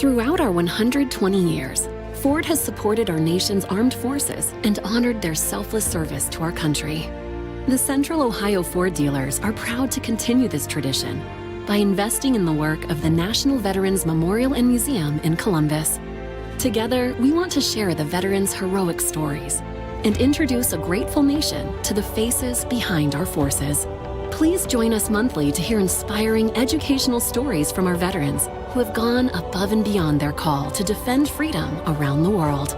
Throughout our 120 years, Ford has supported our nation's armed forces and honored their selfless service to our country. The Central Ohio Ford dealers are proud to continue this tradition by investing in the work of the National Veterans Memorial and Museum in Columbus. Together, we want to share the veterans' heroic stories and introduce a grateful nation to the faces behind our forces. Please join us monthly to hear inspiring educational stories from our veterans who have gone above and beyond their call to defend freedom around the world.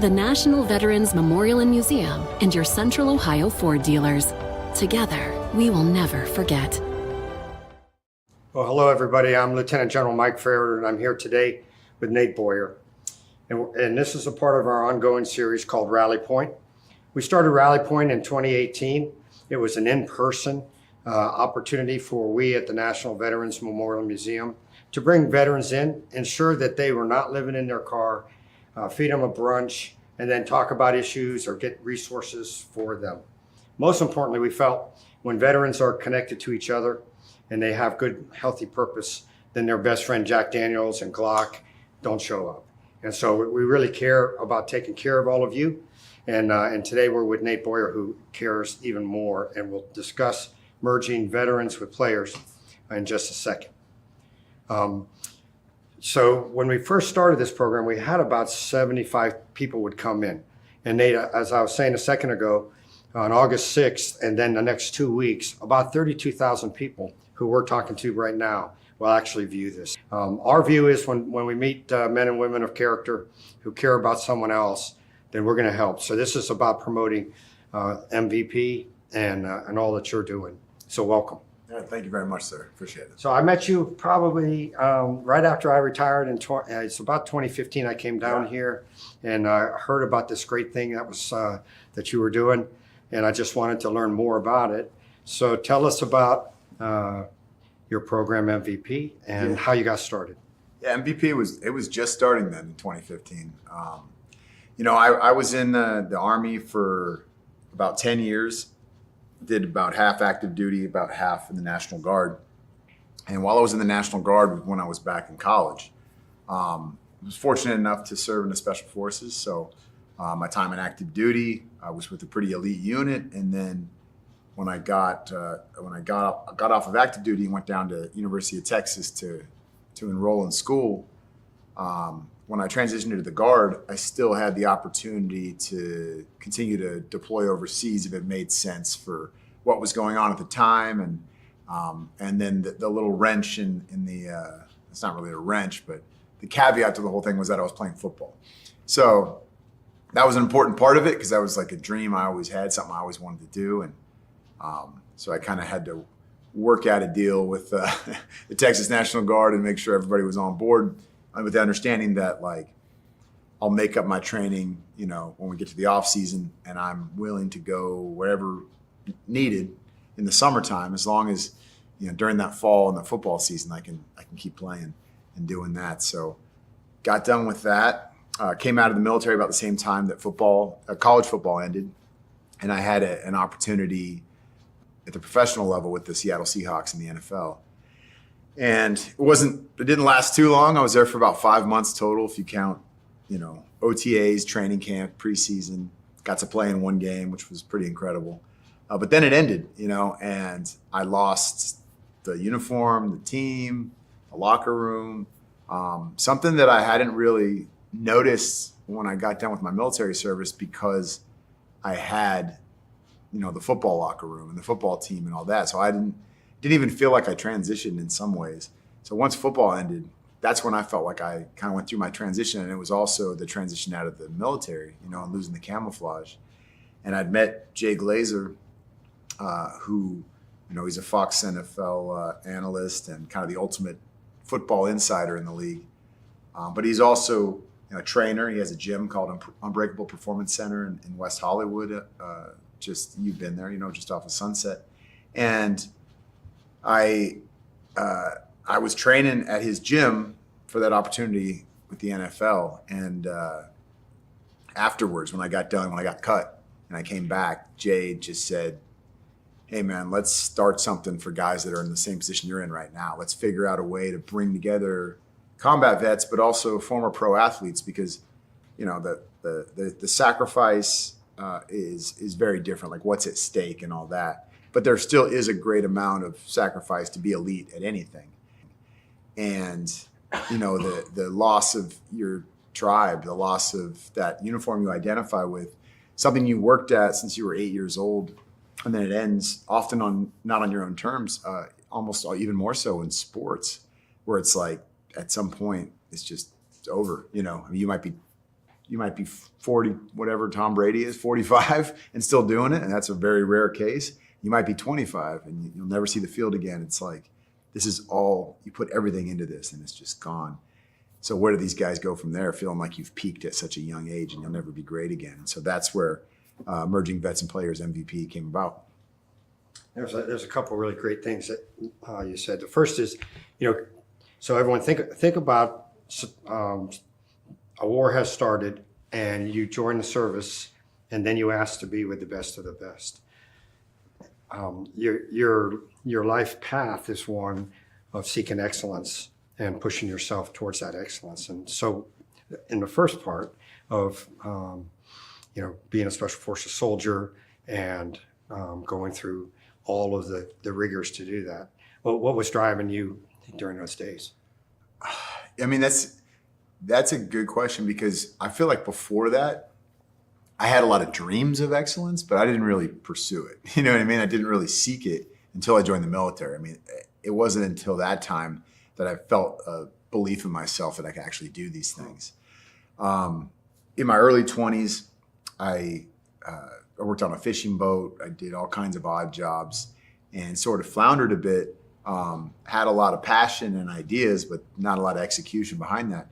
The National Veterans Memorial and Museum and your Central Ohio Ford dealers. Together, we will never forget. Well, hello, everybody. I'm Lieutenant General Mike Farrer, and I'm here today with Nate Boyer. And this is a part of our ongoing series called Rally Point. We started Rally Point in 2018. It was an in-person opportunity for we at the National Veterans Memorial Museum to bring veterans in, ensure that they were not living in their car, feed them a brunch, and then talk about issues or get resources for them. Most importantly, we felt when veterans are connected to each other and they have good, healthy purpose, then their best friend Jack Daniels and Glock don't show up. And so we really care about taking care of all of you. And today we're with Nate Boyer, who cares even more, and we'll discuss merging veterans with players in just a second. So when we first started this program, we had about 75 people would come in. And Nate, as I was saying a second ago, on August 6th, and then the next 2 weeks, about 32,000 people who we're talking to right now will actually view this. Our view is when we meet men and women of character who care about someone else, then we're going to help. So this is about promoting MVP and all that you're doing. So welcome. Yeah, thank you very much, sir. Appreciate it. So I met you probably right after I retired it's about 2015. I came down here and I heard about this great thing that was that you were doing, and I just wanted to learn more about it. So tell us about your program MVP and how you got started. Yeah, MVP was just starting then in 2015. I was in the Army for about 10 years, did about half active duty, about half in the National Guard. And while I was in the National Guard, when I was back in college, I was fortunate enough to serve in the Special Forces. So my time in active duty, I was with a pretty elite unit. And then when I got off of active duty and went down to University of Texas to enroll in school, when I transitioned into the Guard, I still had the opportunity to continue to deploy overseas if it made sense for what was going on at the time, and then the little wrench in the it's not really a wrench, but the caveat to the whole thing was that I was playing football. So that was an important part of it because that was like a dream I always had, something I always wanted to do, and so I kind of had to work out a deal with the Texas National Guard and make sure everybody was on board, with the understanding that like I'll make up my training, when we get to the off season, and I'm willing to go wherever needed in the summertime, as long as during that fall and the football season I can keep playing and doing that. So got done with that. Came out of the military about the same time that college football ended, and I had an opportunity at the professional level with the Seattle Seahawks in the NFL. And it didn't last too long. I was there for about 5 months total, if you count, OTAs, training camp, preseason. Got to play in one game, which was pretty incredible. But then it ended, and I lost the uniform, the team, the locker room, something that I hadn't really noticed when I got done with my military service, because I had, the football locker room and the football team and all that. So I didn't even feel like I transitioned in some ways. So once football ended, that's when I felt like I kind of went through my transition. And it was also the transition out of the military, and losing the camouflage. And I'd met Jay Glazer, who, he's a Fox NFL analyst and kind of the ultimate football insider in the league. But he's also a trainer. He has a gym called Unbreakable Performance Center in West Hollywood. You've been there, just off of Sunset. And I was training at his gym for that opportunity with the NFL. And afterwards, when I got cut and I came back, Jay just said, "Hey man, let's start something for guys that are in the same position you're in right now. Let's figure out a way to bring together combat vets, but also former pro athletes, because you know the sacrifice is very different. Like what's at stake and all that, but there still is a great amount of sacrifice to be elite at anything. And you know the loss of your tribe, the loss of that uniform you identify with, something you worked at since you were 8 years old, and then it ends often on not on your own terms, almost even more so in sports, where it's like at some point it's over. You know, I mean, you might be 40, whatever Tom Brady is, 45, and still doing it, and that's a very rare case. You might be 25 and you'll never see the field again. It's like, this is all, you put everything into this and it's just gone. So where do these guys go from there, feeling like you've peaked at such a young age and you'll never be great again? And so that's where Emerging Vets and Players MVP came about. There's a couple of really great things that you said. The first is, you know, so everyone think about a war has started and you join the service and then you ask to be with the best of the best. Your life path is one of seeking excellence and pushing yourself towards that excellence. And so in the first part of, you know, being a Special Forces soldier and going through all of the rigors to do that, what was driving you during those days? I mean, that's a good question, because I feel like before that, I had a lot of dreams of excellence, but I didn't really pursue it. You know what I mean? I didn't really seek it until I joined the military. I mean, it wasn't until that time that I felt a belief in myself that I could actually do these things. In my early 20s, I worked on a fishing boat. I did all kinds of odd jobs and sort of floundered a bit. Had a lot of passion and ideas, but not a lot of execution behind that.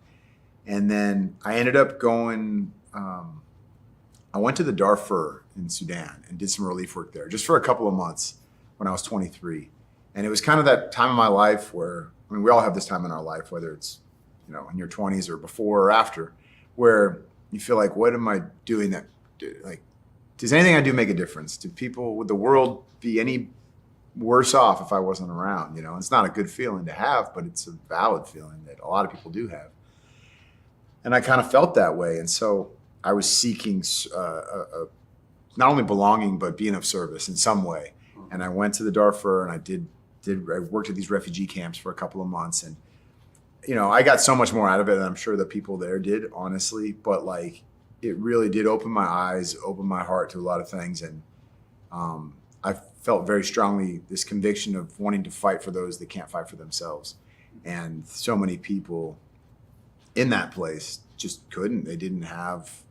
And then I ended up going, I went to the Darfur in Sudan and did some relief work there just for a couple of months when I was 23. And it was kind of that time of my life where, I mean, we all have this time in our life, whether it's, you know, in your 20s or before or after, where you feel like, what am I doing that, like, does anything I do make a difference? Do people, would the world be any worse off if I wasn't around? You know, it's not a good feeling to have, but it's a valid feeling that a lot of people do have. And I kind of felt that way. And so I was seeking not only belonging, but being of service in some way. And I went to the Darfur and I worked at these refugee camps for a couple of months. And, you know, I got so much more out of it than I'm sure the people there did, honestly. But like, it really did open my eyes, open my heart to a lot of things. And I felt very strongly this conviction of wanting to fight for those that can't fight for themselves. And so many people in that place just couldn't. They didn't have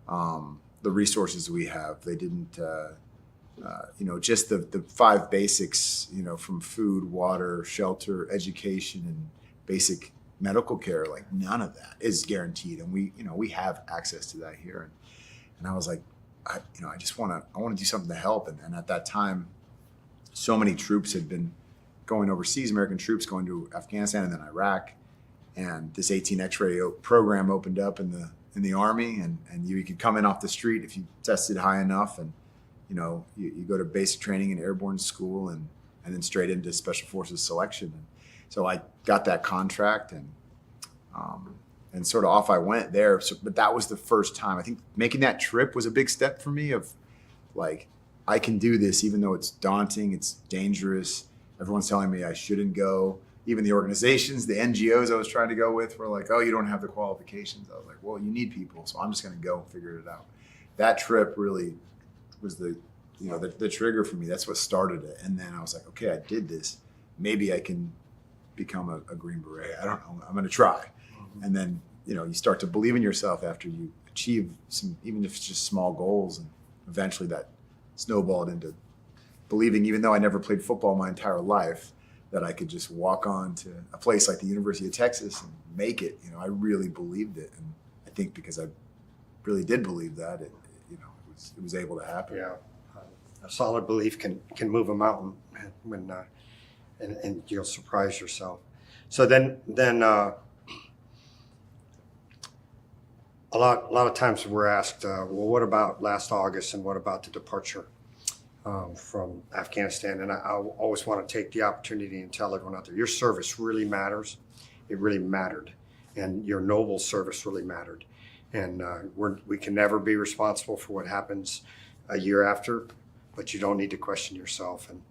the resources we have. They didn't, you know, just the five basics, you know, from food, water, shelter, education, and basic medical care. Like none of that is guaranteed, and we have access to that here. And I was like, I want to do something to help. And at that time, so many troops had been going overseas, American troops going to Afghanistan and then Iraq. And this 18 X-ray program opened up in the Army, and you could come in off the street if you tested high enough, and you know you go to basic training in airborne school, and then straight into Special Forces selection. And so I got that contract, and sort of off I went there. So, but that was the first time. I think making that trip was a big step for me. Of like, I can do this, even though it's daunting, it's dangerous. Everyone's telling me I shouldn't go. Even the organizations, the NGOs I was trying to go with were like, oh, you don't have the qualifications. I was like, well, you need people, so I'm just going to go figure it out. That trip really was the trigger for me. That's what started it. And then I was like, okay, I did this. Maybe I can become a Green Beret. I don't know. I'm going to try. Mm-hmm. And then, you know, you start to believe in yourself after you achieve some, even if it's just small goals. And eventually that snowballed into believing, even though I never played football my entire life, that I could just walk on to a place like the University of Texas and make it. You know, I really believed it. And I think because I really did believe that, it was able to happen. Yeah. A solid belief can move a mountain when, and you'll surprise yourself. So then a lot of times we're asked, well, what about last August and what about the departure from Afghanistan? And I always want to take the opportunity and tell everyone out there, your service really matters. It really mattered. and your noble service really mattered. And we can never be responsible for what happens a year after, but you don't need to question yourself. And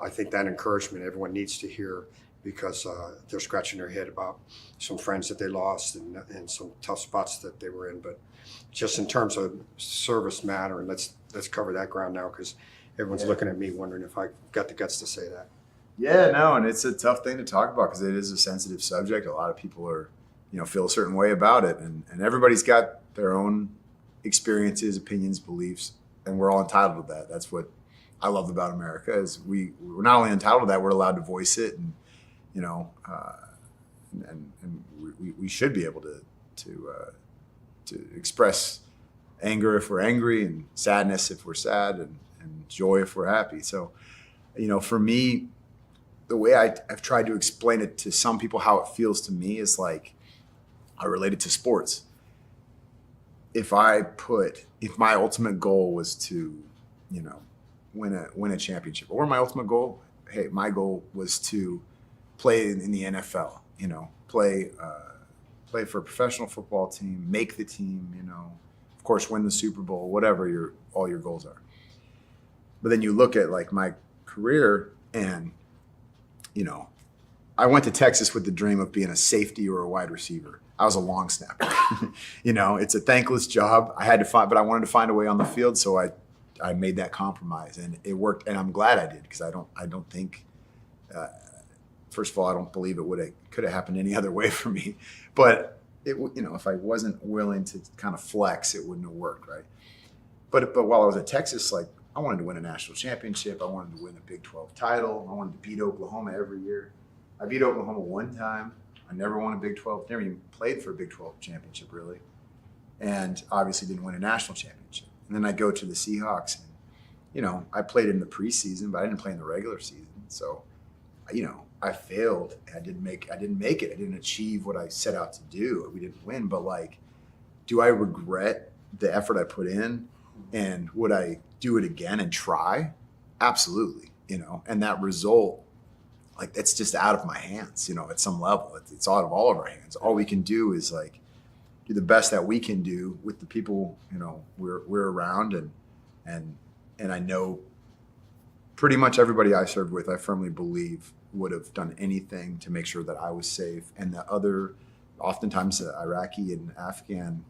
I think that encouragement everyone needs to hear, because they're scratching their head about some friends that they lost and some tough spots that they were in. But just in terms of service matter, and let's cover that ground now, because everyone's looking at me wondering if I got the guts to say that. Yeah, no, and it's a tough thing to talk about because it is a sensitive subject. A lot of people are, feel a certain way about it, and everybody's got their own experiences, opinions, beliefs, and we're all entitled to that. That's what I love about America, is we're not only entitled to that, we're allowed to voice it, and we should be able to express anger if we're angry, and sadness if we're sad, and joy if we're happy. So, for me, the way I've tried to explain it to some people, how it feels to me, is like I relate it to sports. If my ultimate goal was to, win a championship, or my ultimate goal, my goal was to play in the NFL, play for a professional football team, make the team, of course, win the Super Bowl, whatever all your goals are. But then you look at like my career, and, I went to Texas with the dream of being a safety or a wide receiver. I was a long snapper. It's a thankless job. But I wanted to find a way on the field, so I made that compromise, and it worked. And I'm glad I did, because I don't think, first of all, I don't believe could have happened any other way for me. But if I wasn't willing to kind of flex, it wouldn't have worked, right? But while I was at Texas, like, I wanted to win a national championship. I wanted to win a Big 12 title. I wanted to beat Oklahoma every year. I beat Oklahoma one time. I never won a Big 12, never even played for a Big 12 championship, really. And obviously didn't win a national championship. And then I go to the Seahawks, and, I played in the preseason, but I didn't play in the regular season. So, I failed. I didn't make it. I didn't achieve what I set out to do. We didn't win, but like, do I regret the effort I put in? And would I do it again and try? Absolutely. And that result, like, that's just out of my hands, at some level. It's out of all of our hands. All we can do is like do the best that we can do with the people, we're around, and I know pretty much everybody I served with, I firmly believe, would have done anything to make sure that I was safe, and the other, oftentimes the Iraqi and Afghan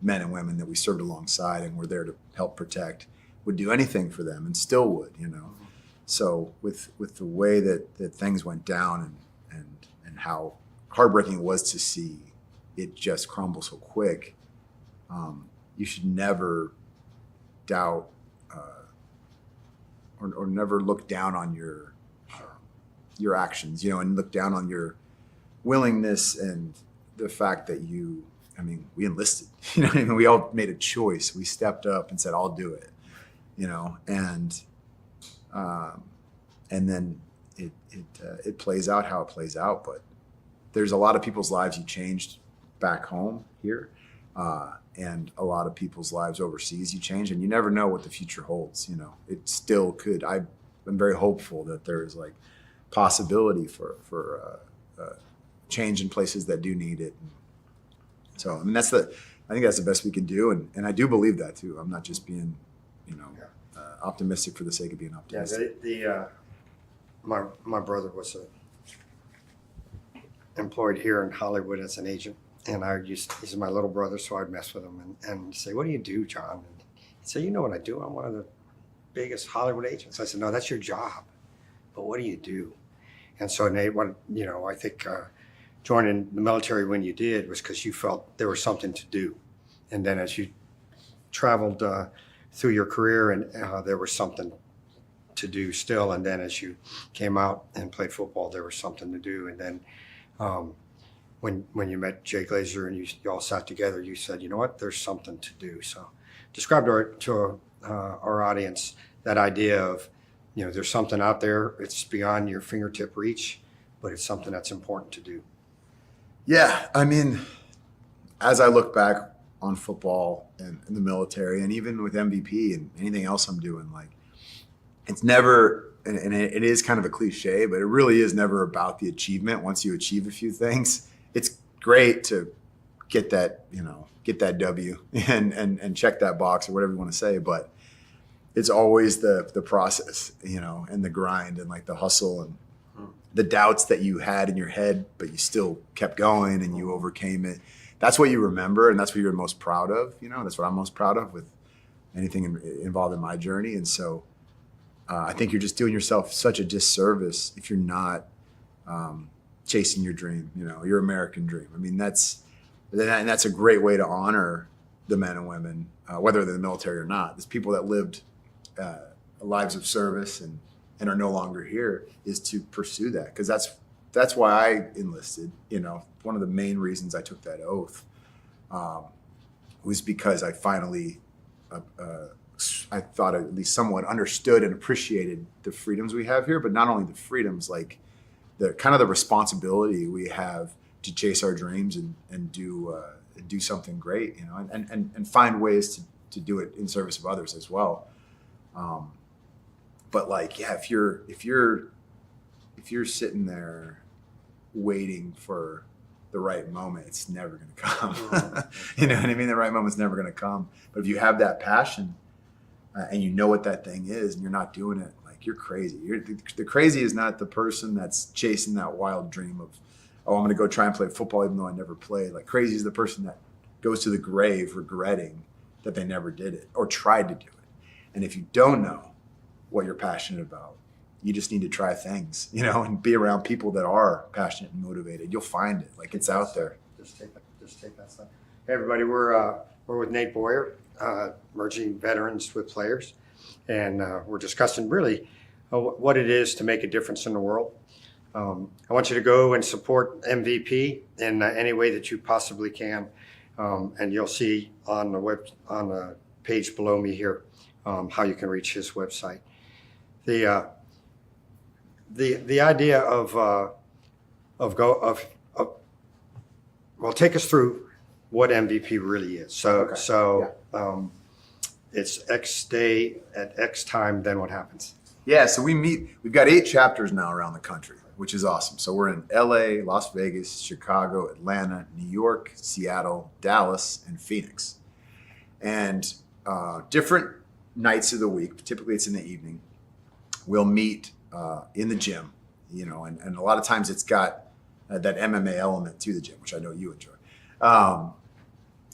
men and women that we served alongside and were there to help protect, would do anything for them, and still would, So with the way that things went down, and how heartbreaking it was to see it just crumble so quick, you should never doubt or never look down on your actions, and look down on your willingness and the fact that we enlisted, we all made a choice. We stepped up and said, I'll do it, and then it plays out how it plays out. But there's a lot of people's lives you changed back home here, and a lot of people's lives overseas you change, and you never know what the future holds. It still could. I'm very hopeful that there is like possibility for change in places that do need it. So I think that's the best we can do, and I do believe that too. I'm not just being, optimistic for the sake of being optimistic. Yeah, my brother was employed here in Hollywood as an agent, and he's my little brother, so I'd mess with him and say, "What do you do, John?" And he'd say, "You know what I do? I'm one of the biggest Hollywood agents." I said, "No, that's your job, but what do you do?" And so Nate, I think joining the military when you did was because you felt there was something to do, and then as you traveled through your career, and there was something to do still, and then as you came out and played football, there was something to do, and then when you met Jay Glazer and you all sat together, you said, "You know what? There's something to do." So, describe to our audience that idea of, there's something out there. It's beyond your fingertip reach, but it's something that's important to do. Yeah, as I look back on football and in the military, and even with MVP and anything else I'm doing, like, it's never and it is kind of a cliche, but it really is never about the achievement. Once you achieve a few things, it's great to get that, get that W and check that box or whatever you want to say. But it's always the process, and the grind and like the hustle and the doubts that you had in your head, but you still kept going and you overcame it. That's what you remember, and that's what you're most proud of. That's what I'm most proud of with anything involved in my journey. And so I think you're just doing yourself such a disservice if you're not chasing your dream, your American dream. I mean, that's a great way to honor the men and women, whether they're in the military or not. There's people that lived lives of service and are no longer here, is to pursue that, because that's why I enlisted. One of the main reasons I took that oath was because I finally, I thought at least somewhat understood and appreciated the freedoms we have here, but not only the freedoms, like the kind of the responsibility we have to chase our dreams and do something great, and find ways to do it in service of others as well. But like, yeah, if you're sitting there waiting for the right moment, it's never going to come. You know what I mean? The right moment's never going to come. But if you have that passion and you know what that thing is and you're not doing it, like, you're crazy. The crazy is not the person that's chasing that wild dream of, oh, I'm going to go try and play football even though I never played. Like, crazy is the person that goes to the grave regretting that they never did it or tried to do it. And if you don't know what you're passionate about, you just need to try things, and be around people that are passionate and motivated. You'll find it. Like, it's out there. Just take that stuff. Hey, everybody, we're with Nate Boyer, merging veterans with players, and we're discussing really what it is to make a difference in the world. I want you to go and support MVP in any way that you possibly can, and you'll see on the page below me here how you can reach his website. The idea well, take us through what MVP really is. It's X day at X time, then what happens? Yeah, so we've got 8 chapters now around the country, which is awesome. So we're in LA, Las Vegas, Chicago, Atlanta, New York, Seattle, Dallas, and Phoenix. And different nights of the week, typically it's in the evening, we'll meet in the gym, and a lot of times it's got that MMA element to the gym, which I know you enjoy.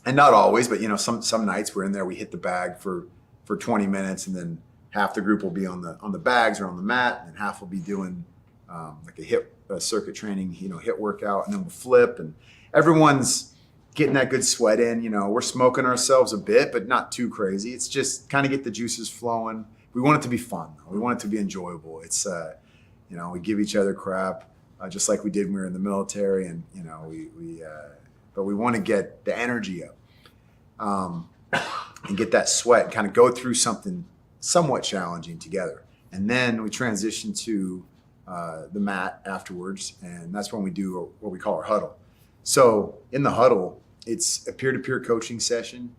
And not always, but some nights we're in there, we hit the bag for 20 minutes, and then half the group will be on the bags or on the mat, and half will be doing like a hip circuit training, hit workout, and then we'll flip, and everyone's getting that good sweat in. We're smoking ourselves a bit, but not too crazy. It's just kind of get the juices flowing. We want it to be fun, though. We want it to be enjoyable. It's, we give each other crap, just like we did when we were in the military, and but we want to get the energy up, and get that sweat, and kind of go through something somewhat challenging together. And then we transition to the mat afterwards, and that's when we do what we call our huddle. So in the huddle, it's a peer-to-peer coaching session.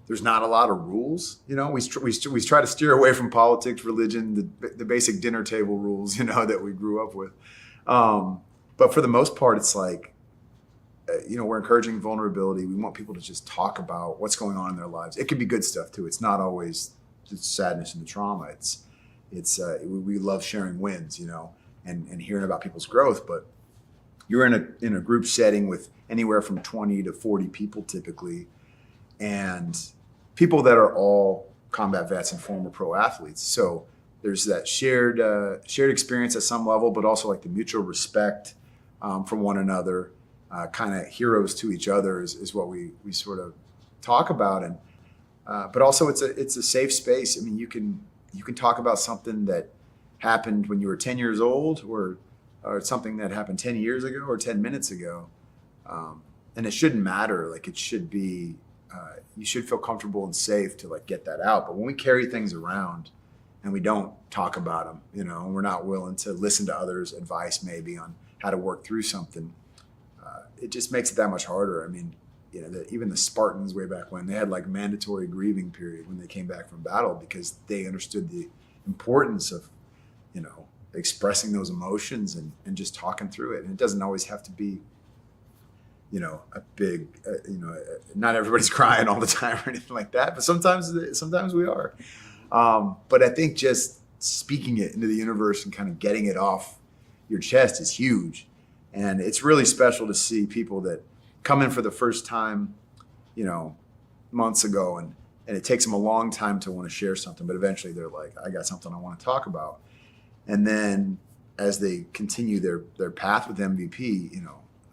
There's not a lot of rules, we try to steer away from politics, religion, the basic dinner table rules, that we grew up with. But for the most part, it's like, we're encouraging vulnerability. We want people to just talk about what's going on in their lives. It could be good stuff too. It's not always the sadness and the trauma. We love sharing wins, and hearing about people's growth. But you're in a group setting with anywhere from 20 to 40 people typically, and people that are all combat vets and former pro athletes. So there's that shared experience at some level, but also like the mutual respect from one another, kind of heroes to each other is what we sort of talk about. And but also it's a safe space. I mean, you can talk about something that happened when you were 10 years old, or something that happened 10 years ago or 10 minutes ago, and it shouldn't matter. Like, it should be. You should feel comfortable and safe to like get that out. But when we carry things around and we don't talk about them, and we're not willing to listen to others' advice maybe on how to work through something, it just makes it that much harder. I mean, even the Spartans way back when, they had like mandatory grieving period when they came back from battle, because they understood the importance of expressing those emotions and just talking through it. And it doesn't always have to be, a big, not everybody's crying all the time or anything like that, but sometimes we are. But I think just speaking it into the universe and kind of getting it off your chest is huge. And it's really special to see people that come in for the first time, months ago, and it takes them a long time to want to share something, but eventually they're like, I got something I want to talk about. And then as they continue their path with MVP,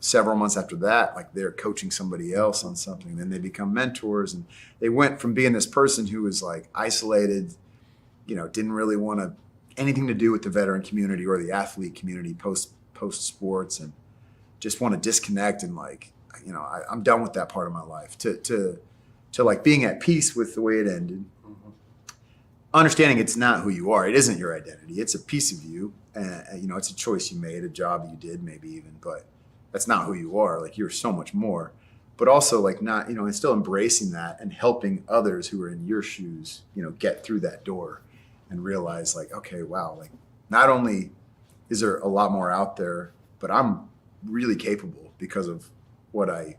several months after that, like they're coaching somebody else on something, then they become mentors, and they went from being this person who was like isolated, didn't really want anything to do with the veteran community or the athlete community post sports, and just want to disconnect and like, I'm done with that part of my life, to like being at peace with the way it ended. Mm-hmm. Understanding it's not who you are. It isn't your identity. It's a piece of you. And, it's a choice you made, a job you did maybe even, but that's not who you are. Like, you're so much more. But also like not, and still embracing that and helping others who are in your shoes, get through that door and realize like, okay, wow, like not only is there a lot more out there, but I'm really capable because of what I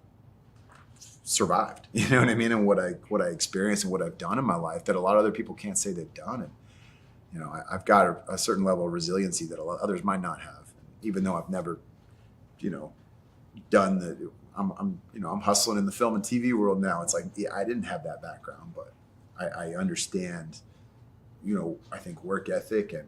survived, you know what I mean? And what I experienced and what I've done in my life that a lot of other people can't say they've done. And, I've got a certain level of resiliency that others might not have, even though I've never, done I'm hustling in the film and TV world now. It's like, yeah, I didn't have that background, but I understand, I think work ethic and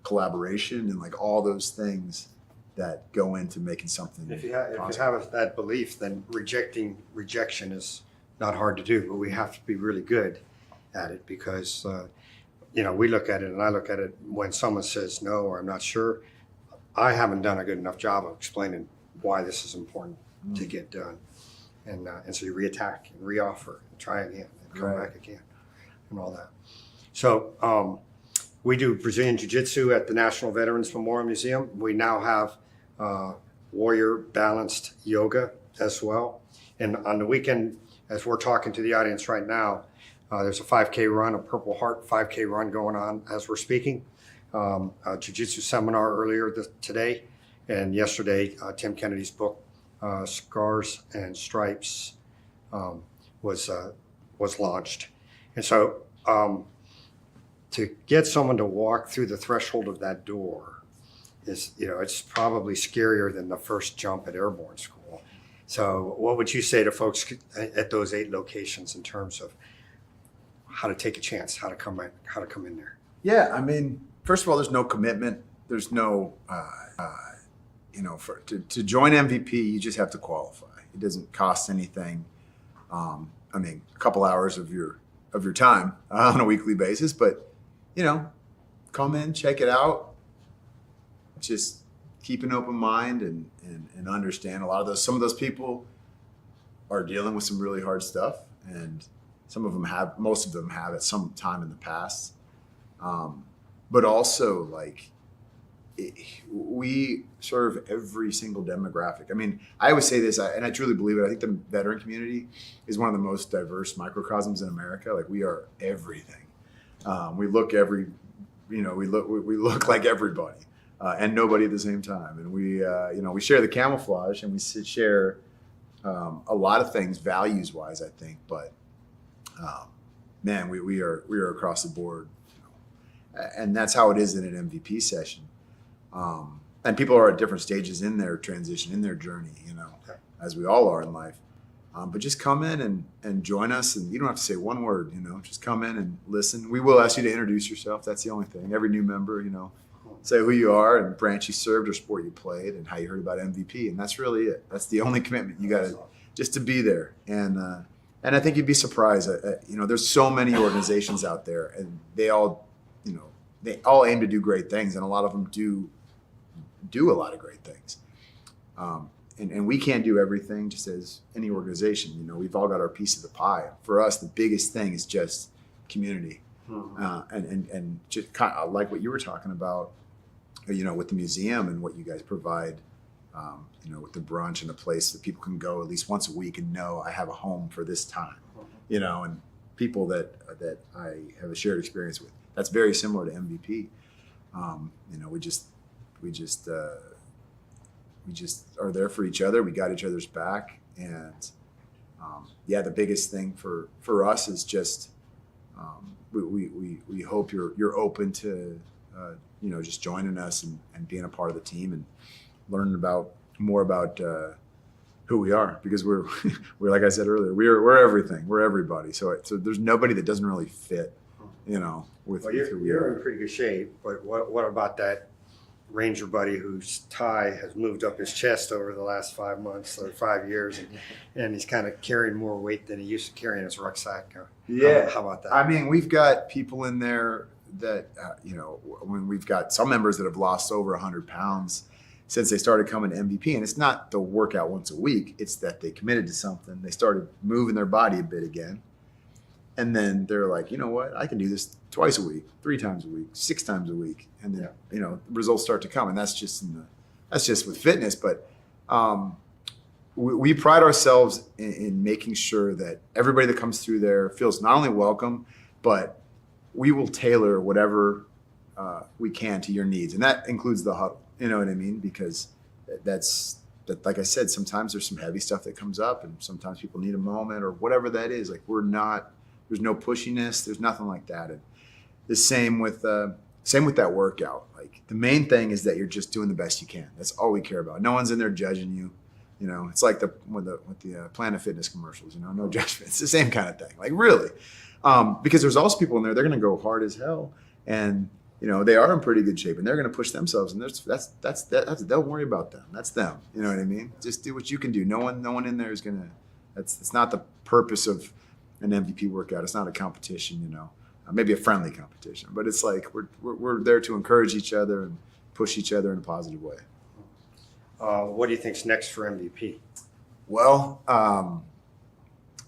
collaboration and like all those things that go into making something. If you have that belief, then rejection is not hard to do, but we have to be really good at it because, we look at it, and I look at it when someone says no or I'm not sure, I haven't done a good enough job of explaining why this is important to get done. And so you reattack and reoffer and try again and come back again and all that. So we do Brazilian Jiu-Jitsu at the National Veterans Memorial Museum. We now have warrior balanced yoga as well. And on the weekend, as we're talking to the audience right now, there's a 5K run, a Purple Heart 5K run going on as we're speaking. A Jiu-Jitsu seminar earlier today, and yesterday, Tim Kennedy's book, Scars and Stripes, was launched. And so to get someone to walk through the threshold of that door is, it's probably scarier than the first jump at airborne school. So what would you say to folks at those 8 locations in terms of how to take a chance, how to come in there? Yeah, I mean, first of all, there's no commitment. There's no, to join MVP, you just have to qualify. It doesn't cost anything. A couple hours of your time on a weekly basis, but come in, check it out. Just keep an open mind and understand some of those people are dealing with some really hard stuff, and most of them have at some time in the past. But also we serve every single demographic. I mean, I always say this, and I truly believe it. I think the veteran community is one of the most diverse microcosms in America. Like, we are everything. We look we look like everybody, and nobody at the same time. And we share the camouflage, and we share a lot of things values wise, I think. But man, we are across the board, and that's how it is in an MVP session. And people are at different stages in their transition, in their journey, as we all are in life. But just come in and join us, and you don't have to say one word, just come in and listen. We will ask you to introduce yourself. That's the only thing. Every new member, say who you are and branch you served or sport you played and how you heard about MVP. And that's really it. That's the only commitment. You got to just to be there. And I think you'd be surprised. There's so many organizations out there, and they all aim to do great things, and a lot of them do a lot of great things. And we can't do everything, just as any organization. We've all got our piece of the pie. For us, the biggest thing is just community, and just kind of like what you were talking about, with the museum and what you guys provide. With the brunch and a place that people can go at least once a week and know I have a home for this time. And people that I have a shared experience with. That's very similar to MVP. You know, we just are there for each other. We got each other's back, and yeah, the biggest thing for us is just we hope you're open to you know, just joining us and being a part of the team and learning more about who we are, because we're like I said earlier, we're everything, we're everybody. So there's nobody that doesn't really fit, you know, with who we You're are. in pretty good shape, but what about that Ranger buddy whose tie has moved up his chest over the last 5 months or 5 years, and he's kind of carrying more weight than he used to carry in his rucksack? Yeah. How about that? I mean, we've got people in there that, you know, when we've got some members that have lost over 100 pounds since they started coming to MVP. And it's not the workout once a week. It's that they committed to something. They started moving their body a bit again. And then they're like, you know what? I can do this twice a week, 3 times a week, 6 times a week. And then, you know, results start to come. And that's just with fitness. But we pride ourselves in making sure that everybody that comes through there feels not only welcome, but we will tailor whatever we can to your needs. And that includes the huddle, you know what I mean? Because like I said, sometimes there's some heavy stuff that comes up, and sometimes people need a moment or whatever that is. Like, there's no pushiness. There's nothing like that. And the same with that workout. Like, the main thing is that you're just doing the best you can. That's all we care about. No one's in there judging you. You know, it's like with the Planet Fitness commercials, you know, no judgment. It's the same kind of thing. Like, really. Because there's also people in there, they're going to go hard as hell, and you know, they are in pretty good shape, and they're going to push themselves, and that's don't worry about them. That's them. You know what I mean? Just do what you can do. No one in there is going to. It's not the purpose of an MVP workout. It's not a competition. You know, maybe a friendly competition, but it's like we're there to encourage each other and push each other in a positive way. What do you think's next for MVP? Well,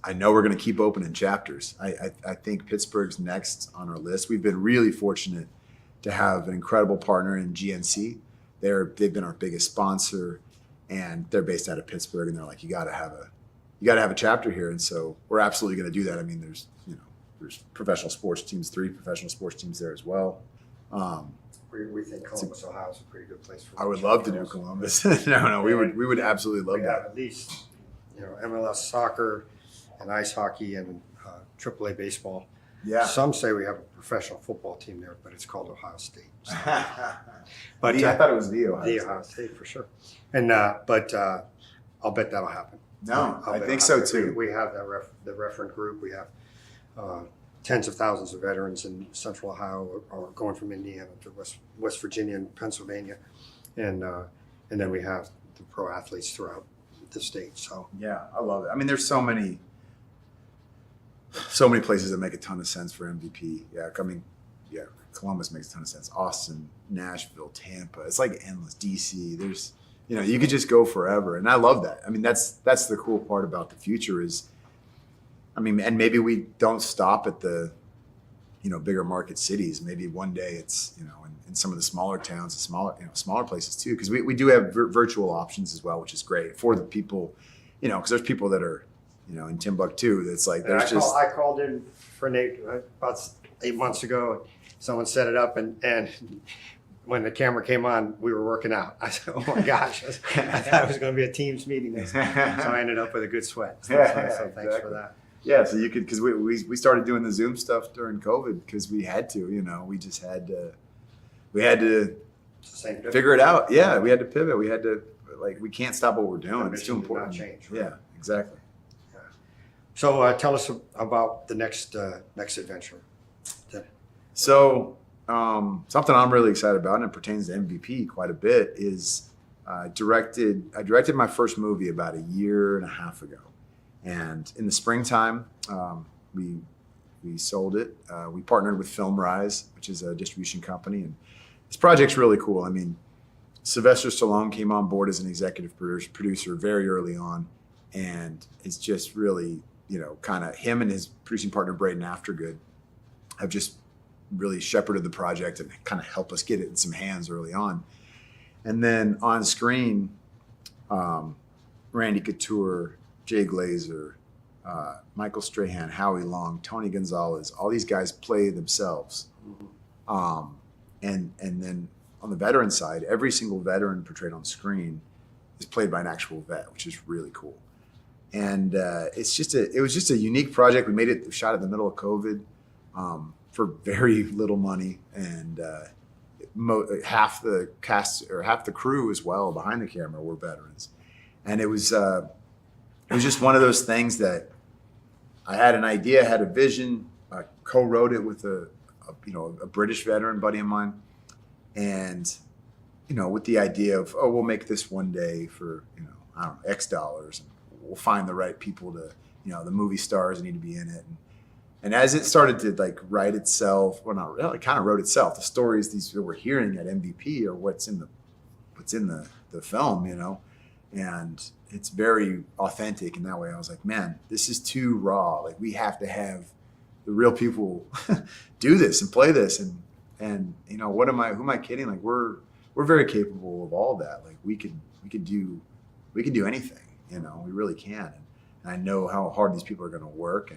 I know we're going to keep opening chapters. I think Pittsburgh's next on our list. We've been really fortunate to have an incredible partner in GNC. They've been our biggest sponsor, and they're based out of Pittsburgh. And they're like, you got to have a chapter here. And so we're absolutely going to do that. I mean, there's professional sports teams, 3 professional sports teams there as well. We think Columbus, Ohio is a pretty good place for. I would love to do Columbus. No, we would absolutely love we have that. at least, you know, MLS soccer and ice hockey and AAA baseball. Yeah. Some say we have a professional football team there, but it's called Ohio State. So. But I thought it was the Ohio State for sure. And but I'll bet that'll happen. No, I think so too. We have the referent group. We have tens of thousands of veterans in Central Ohio, or going from Indiana to West Virginia and Pennsylvania, and then we have the pro athletes throughout the state. So yeah, I love it. I mean, there's so many places that make a ton of sense for MVP. Yeah, Columbus makes a ton of sense. Austin, Nashville, Tampa. It's like endless. DC. There's, you know, you could just go forever, and I love that. I mean, that's the cool part about the future is, I mean, and maybe we don't stop at the, you know, bigger market cities. Maybe one day it's, you know, in some of the smaller towns, smaller places too, because we do have virtual options as well, which is great for the people, you know, because there's people that are, you know, in Timbuktu. That's like I called in for Nate about 8 months ago. Someone set it up, and when the camera came on, we were working out. I said, "Oh my gosh!" I thought it was going to be a Teams meeting, so I ended up with a good sweat. So thanks for that. Yeah, so you could, because we started doing the Zoom stuff during COVID because we had to. You know, we just had to. We had to figure it out. Yeah, we had to pivot. We had to, like, we can't stop what we're doing. It's too important. Change, right? Yeah, exactly. Yeah. So tell us about the next adventure. So something I'm really excited about, and it pertains to MVP quite a bit, is I directed my first movie about 1.5 years ago, and in the springtime we sold it. We partnered with Film Rise, which is a distribution company, and this project's really cool. I mean, Sylvester Stallone came on board as an executive producer very early on, and it's just really, you know, kind of him and his producing partner Braden Aftergood have just really shepherded the project and kind of helped us get it in some hands early on. And then on screen, Randy Couture, Jay Glazer, Michael Strahan, Howie Long, Tony Gonzalez, all these guys play themselves. And then on the veteran side, every single veteran portrayed on screen is played by an actual vet, which is really cool. And it was just a unique project. We shot it in the middle of COVID for very little money, and half the cast or half the crew as well behind the camera were veterans. And it was just one of those things that I had an idea, had a vision, I co-wrote it with a British veteran buddy of mine, and with the idea of, we'll make this one day for I don't know, X dollars, and we'll find the right people to the movie stars need to be in it. And as it started to write itself, well, not really, it kind of wrote itself. The stories these that we're hearing at MVP are what's in the film, and it's very authentic in that way. I was like, man, this is too raw. Like, we have to have the real people do this and play this. And who am I kidding? Like, we're very capable of all that. Like, we could do anything, we really can. And I know how hard these people are going to work.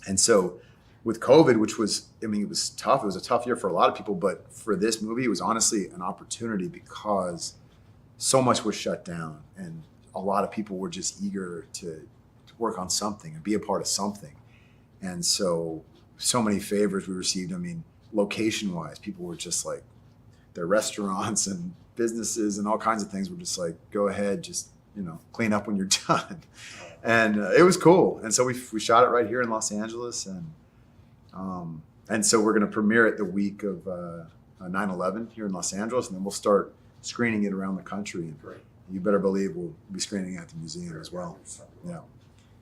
And so with COVID, which was, it was tough. It was a tough year for a lot of people, but for this movie, it was honestly an opportunity because so much was shut down and a lot of people were just eager to work on something and be a part of something. And so many favors we received. Location wise, people were just like, their restaurants and businesses and all kinds of things were just like, go ahead, just, clean up when you're done. And it was cool. And so we shot it right here in Los Angeles. And so we're going to premiere it the week of 9/11 here in Los Angeles. And then we'll start screening it around the country. And you better believe we'll be screening at the museum as well. Yeah.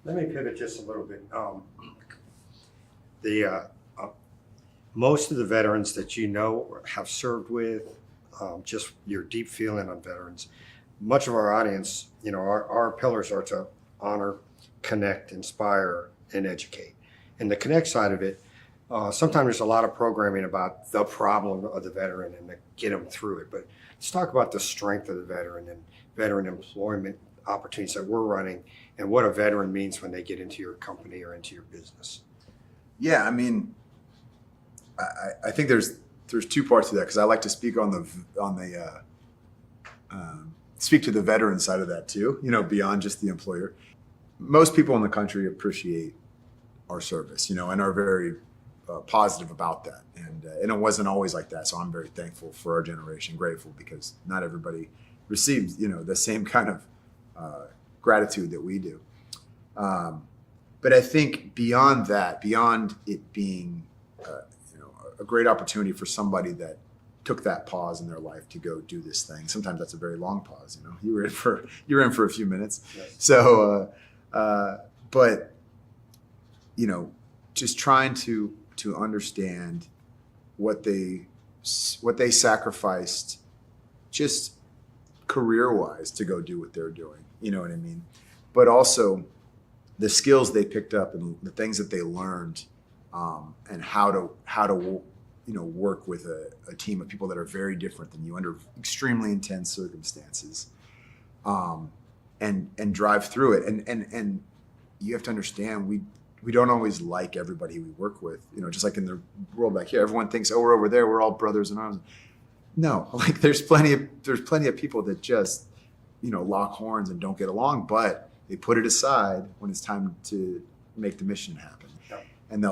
Let me pivot just a little bit. Most of the veterans that or have served with, just your deep feeling on veterans. Much of our audience, our pillars are to honor, connect, inspire, and educate. And the connect side of it, sometimes there's a lot of programming about the problem of the veteran and to get them through it. But let's talk about the strength of the veteran and veteran employment opportunities that we're running and what a veteran means when they get into your company or into your business. Yeah, I think there's two parts to that, because I like to speak speak to the veteran side of that too, beyond just the employer. Most people in the country appreciate our service, and are very positive about that. And it wasn't always like that. So I'm very thankful for our generation, grateful, because not everybody receives, the same kind of gratitude that we do. But I think beyond that, beyond it being, a great opportunity for somebody that took that pause in their life to go do this thing. Sometimes that's a very long pause. You were in for a few minutes. Yes. So, but just trying to understand what they sacrificed, just career-wise, to go do what they're doing. You know what I mean? But also the skills they picked up and the things that they learned, and how to work with a team of people that are very different than you under extremely intense circumstances, and drive through it. And you have to understand, we don't always like everybody we work with, just like in the world back here, everyone thinks, we're over there, we're all brothers and arms. No, there's plenty of people that just, lock horns and don't get along, but they put it aside when it's time to make the mission happen. And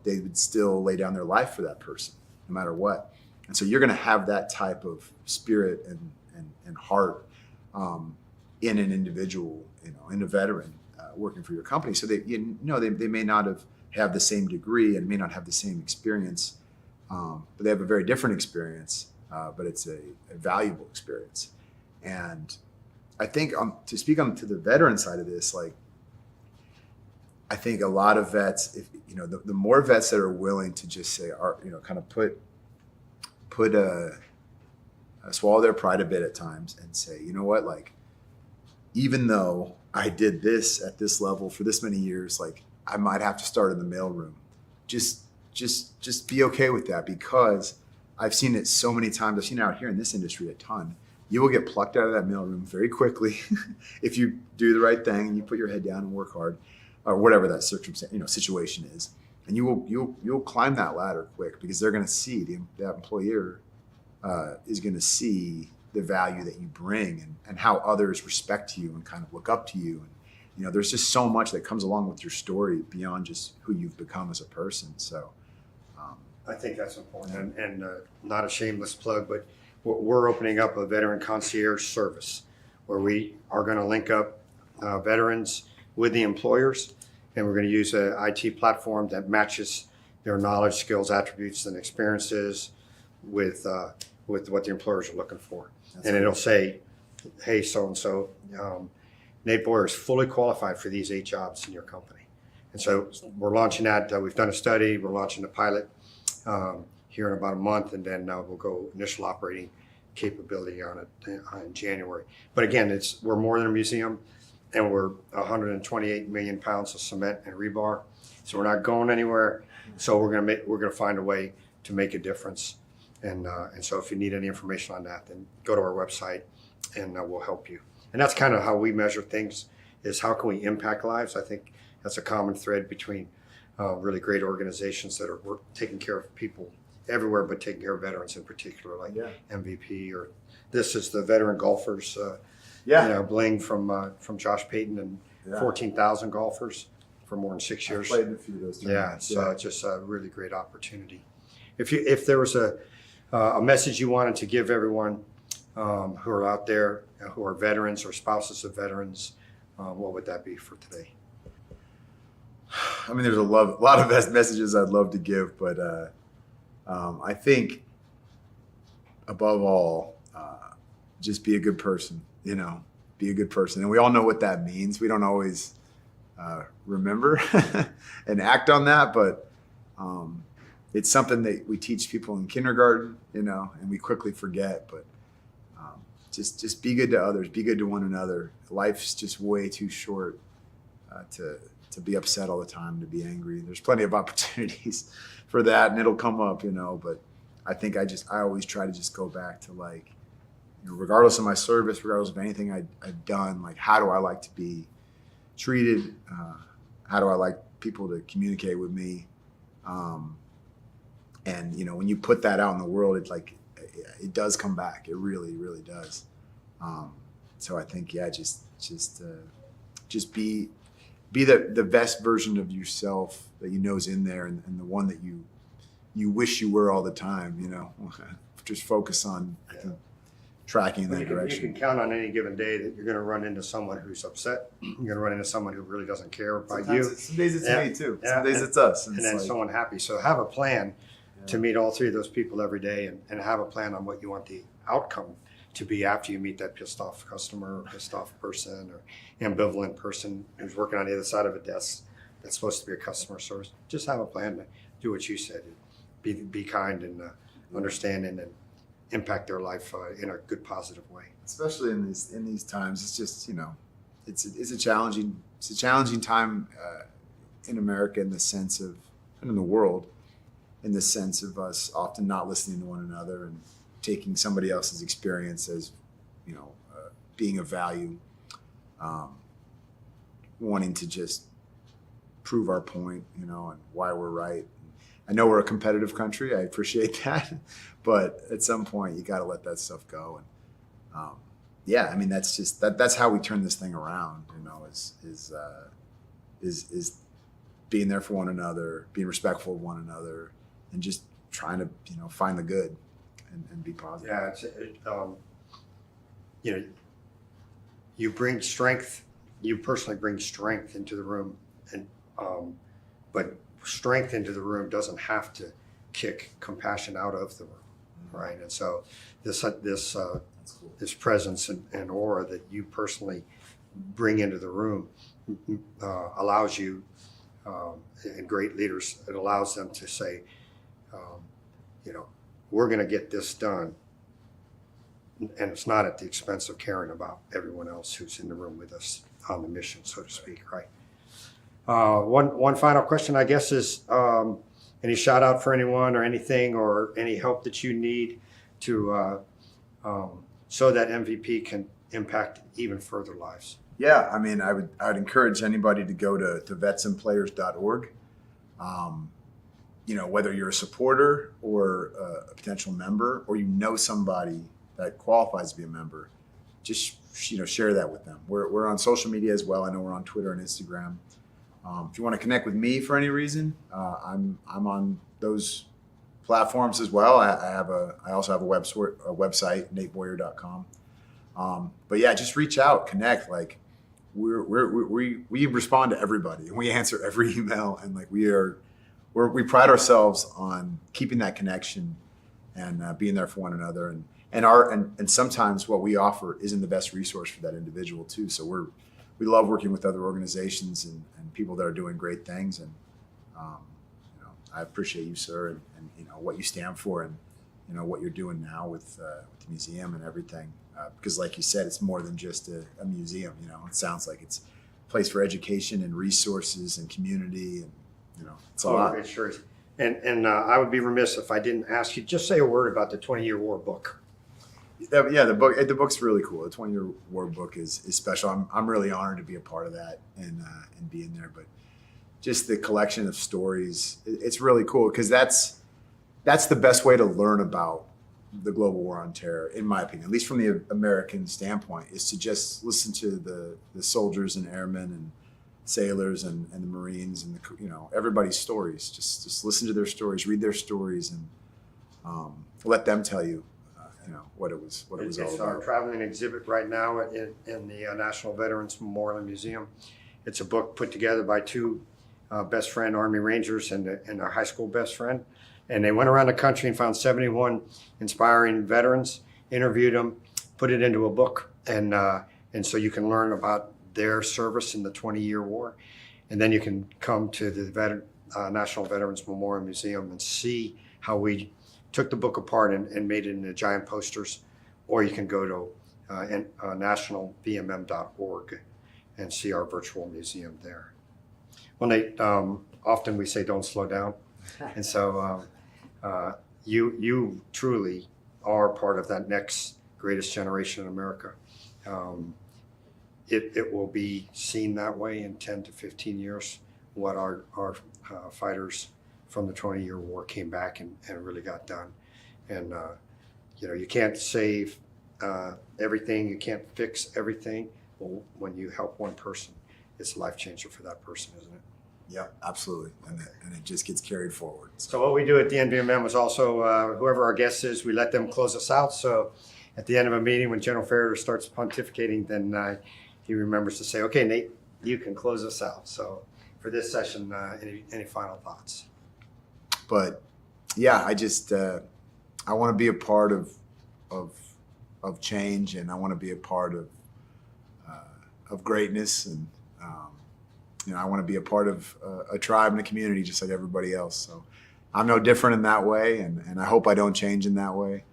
they would still lay down their life for that person, no matter what. And so you're going to have that type of spirit and heart in an individual, in a veteran working for your company. So they may not have the same degree and may not have the same experience, but they have a very different experience. But it's a valuable experience. And I think to speak on to the veteran side of this, I think a lot of vets, the more vets that are willing to just say, kind of put swallow their pride a bit at times and say, even though I did this at this level for this many years, I might have to start in the mailroom. Just be okay with that, because I've seen it so many times. I've seen it out here in this industry a ton. You will get plucked out of that mailroom very quickly if you do the right thing and you put your head down and work hard, or whatever that situation is. and you'll climb that ladder quick because they're going to see that employer is going to see the value that you bring and how others respect you and kind of look up to you. And, you know, there's just so much that comes along with your story beyond just who you've become as a person. So I think that's important, and not a shameless plug, but we're opening up a veteran concierge service where we are going to link up veterans with the employers, and we're going to use an IT platform that matches their knowledge, skills, attributes, and experiences with what the employers are looking for. And it'll say, hey, so-and-so, Nate Boyer is fully qualified for these 8 jobs in your company. And so we're launching that. We've done a study. We're launching the pilot here in about a month, and then we'll go initial operating capability on it in January. But again, we're more than a museum, and we're 128 million pounds of cement and rebar. So we're not going anywhere. So we're gonna find a way to make a difference. And so if you need any information on that, then go to our website, and we'll help you. And that's kind of how we measure things: is how can we impact lives? I think that's a common thread between really great organizations that are taking care of people everywhere, but taking care of veterans in particular, like MVP, or this is the veteran golfers, bling from Josh Payton and 14,000 golfers for more than 6 years. I played in a few of those tournaments. So it's just a really great opportunity. If there was a message you wanted to give everyone who are out there, who are veterans or spouses of veterans, what would that be for today? I mean, there's a lot of messages I'd love to give, but I think above all, just be a good person, be a good person. And we all know what that means. We don't always remember and act on that, but it's something that we teach people in kindergarten, and we quickly forget, but just be good to others, be good to one another. Life's just way too short to be upset all the time, to be angry. There's plenty of opportunities for that, and it'll come up, but I think I always try to just go back to, like, regardless of my service, regardless of anything I've done, like, how do I like to be treated? How do I like people to communicate with me? And, when you put that out in the world, it does come back. It really, really does. So I think, just be the best version of yourself that is in there, and the one that you wish you were all the time. Just focus on tracking in that direction. You can count on any given day that you're going to run into someone who's upset. You're going to run into someone who really doesn't care about you. Some days it's me too. Some days it's us. And then someone happy. So have a plan to meet all 3 of those people every day, and have a plan on what you want the outcome to be after you meet that pissed off customer, or pissed off person, or ambivalent person who's working on the other side of a desk that's supposed to be a customer service. Just have a plan to do what you said. Be kind and understanding, and impact their life in a good, positive way. Especially in these times, it's just it's a challenging time in America, in the sense of, and in the world, in the sense of us often not listening to one another and taking somebody else's experience as being of value, wanting to just prove our point, and why we're right. I know we're a competitive country. I appreciate that, but at some point you got to let that stuff go. And that's how we turn this thing around. Is being there for one another, being respectful of one another, and just trying to find the good and be positive. Yeah, you bring strength. You personally bring strength into the room, and but strength into the room doesn't have to kick compassion out of the room, right? And so this presence and aura that you personally bring into the room allows you, and great leaders, it allows them to say, we're going to get this done, and it's not at the expense of caring about everyone else who's in the room with us on the mission, so to speak, right? One final question, I guess, is any shout out for anyone or anything, or any help that you need to so that MVP can impact even further lives? Yeah, I mean, I would encourage anybody to go to vetsandplayers.org. whether you're a supporter or a potential member, or somebody that qualifies to be a member, just share that with them. We're on social media as well. I know we're on Twitter and Instagram. If you want to connect with me for any reason, I'm on those platforms as well. I also have a website, nateboyer.com. But yeah, just reach out, connect. Like we respond to everybody and we answer every email, and like we pride ourselves on keeping that connection and being there for one another. And sometimes what we offer isn't the best resource for that individual too. So we love working with other organizations and people that are doing great things. And I appreciate you, sir, and what you stand for, and what you're doing now with the museum and everything. Because like you said, it's more than just a museum. It sounds like it's a place for education and resources and community, and it's a lot. It sure is. And I would be remiss if I didn't ask you, just say a word about the 20-Year War book. Yeah, the book's really cool. The 20-Year War book is special. I'm really honored to be a part of that and be in there. But just the collection of stories, it's really cool, because that's the best way to learn about the global war on terror, in my opinion, at least from the American standpoint, is to just listen to the soldiers and airmen and sailors and the Marines and everybody's stories. Just listen to their stories, read their stories, and let them tell you what it was all It's about. our traveling exhibit right now in the National Veterans Memorial and Museum. It's a book put together by two best friend Army Rangers and our high school best friend. And they went around the country and found 71 inspiring veterans, interviewed them, put it into a book. And so you can learn about their service in the 20-Year War. And then you can come to the National Veterans Memorial Museum and see how we took the book apart and made it into giant posters. Or you can go to nationalvmm.org and see our virtual museum there. Well, Nate, often we say don't slow down. And so you truly are part of that next greatest generation in America. It will be seen that way in 10 to 15 years, what our fighters from the 20-Year War came back and really got done. And, you can't save everything. You can't fix everything. Well, when you help one person, it's a life changer for that person, isn't it? Yeah, absolutely. And it just gets carried forward. So what we do at the NVMM is also, whoever our guest is, we let them close us out. So at the end of a meeting, when General Ferriter starts pontificating, then he remembers to say, okay, Nate, you can close us out. So for this session, any final thoughts? But yeah, I just, I want to be a part of change, and I want to be a part of greatness. And, I want to be a part of a tribe and a community just like everybody else. So I'm no different in that way, and I hope I don't change in that way.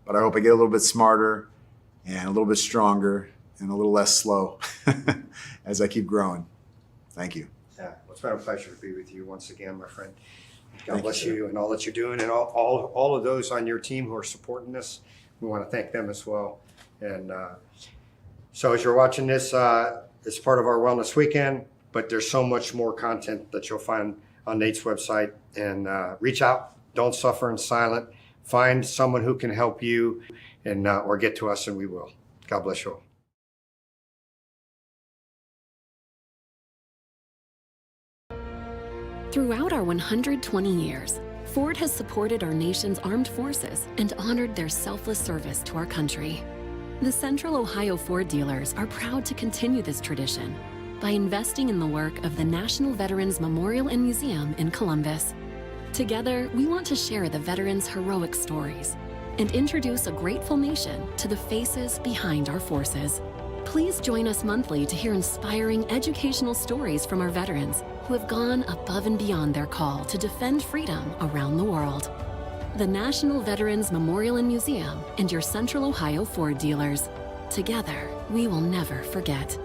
But I hope I get a little bit smarter and a little bit stronger and a little less slow as I keep growing. Thank you. Yeah, well, it's been a pleasure to be with you once again, my friend. God Thank bless you, you and all that you're doing, and all of those on your team who are supporting this. We want to thank them as well. And so as you're watching this, it's part of our Wellness Weekend, but there's so much more content that you'll find on Nate's website. And reach out, don't suffer in silence. Find someone who can help you, and or get to us, and we will. God bless you all. Throughout our 120 years, Ford has supported our nation's armed forces and honored their selfless service to our country. The Central Ohio Ford dealers are proud to continue this tradition by investing in the work of the National Veterans Memorial and Museum in Columbus. Together, we want to share the veterans' heroic stories and introduce a grateful nation to the faces behind our forces. Please join us monthly to hear inspiring educational stories from our veterans who have gone above and beyond their call to defend freedom around the world. The National Veterans Memorial and Museum and your Central Ohio Ford dealers. Together, we will never forget.